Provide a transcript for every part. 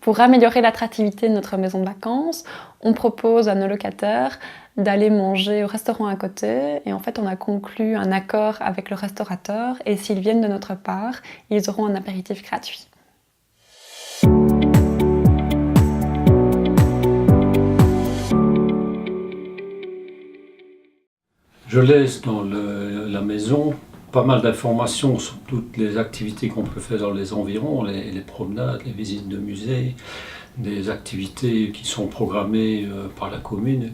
Pour améliorer l'attractivité de notre maison de vacances, on propose à nos locataires d'aller manger au restaurant à côté et en fait on a conclu un accord avec le restaurateur et s'ils viennent de notre part, ils auront un apéritif gratuit. Je laisse dans la maison pas mal d'informations sur toutes les activités qu'on peut faire dans les environs, les promenades, les visites de musées, des activités qui sont programmées par la commune.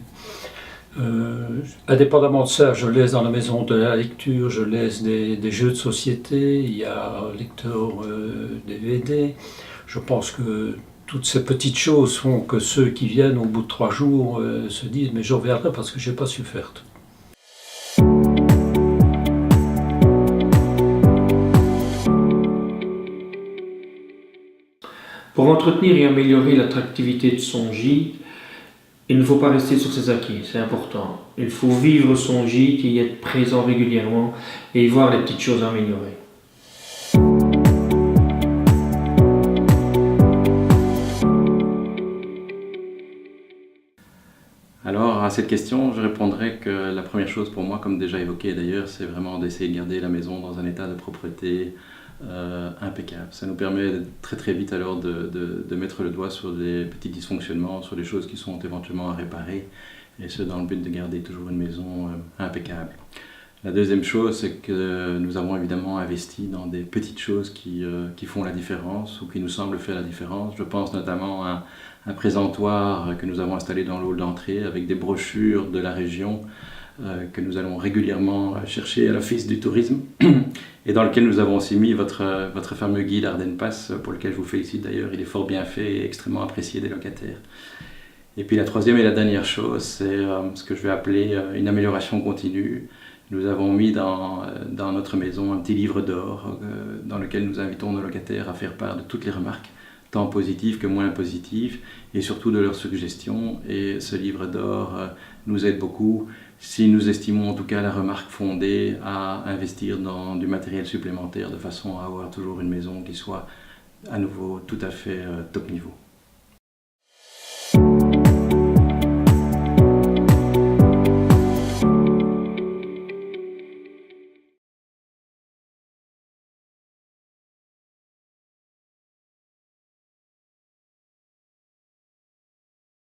Indépendamment de ça, je laisse dans la maison de la lecture, je laisse des jeux de société, il y a un lecteur DVD. Je pense que toutes ces petites choses font que ceux qui viennent au bout de 3 jours se disent « mais je reviendrai parce que je n'ai pas su faire tout ». Pour entretenir et améliorer l'attractivité de son gîte, il ne faut pas rester sur ses acquis, c'est important. Il faut vivre son gîte, y être présent régulièrement et y voir les petites choses à améliorer. Alors à cette question, je répondrai que la première chose pour moi, comme déjà évoqué d'ailleurs, c'est vraiment d'essayer de garder la maison dans un état de propreté impeccable. Ça nous permet très très vite alors de mettre le doigt sur des petits dysfonctionnements, sur des choses qui sont éventuellement à réparer, et ce dans le but de garder toujours une maison impeccable. La deuxième chose, c'est que nous avons évidemment investi dans des petites choses qui font la différence ou qui nous semblent faire la différence. Je pense notamment à un présentoir que nous avons installé dans le hall d'entrée avec des brochures de la région que nous allons régulièrement chercher à l'Office du tourisme et dans lequel nous avons aussi mis votre fameux guide Ardennes Pass, pour lequel je vous félicite d'ailleurs. Il est fort bien fait et extrêmement apprécié des locataires. Et puis la troisième et la dernière chose, c'est ce que je vais appeler une amélioration continue. Nous avons mis dans notre maison un petit livre d'or dans lequel nous invitons nos locataires à faire part de toutes les remarques, tant positives que moins positives, et surtout de leurs suggestions. Et ce livre d'or nous aide beaucoup si nous estimons en tout cas la remarque fondée à investir dans du matériel supplémentaire de façon à avoir toujours une maison qui soit à nouveau tout à fait top niveau.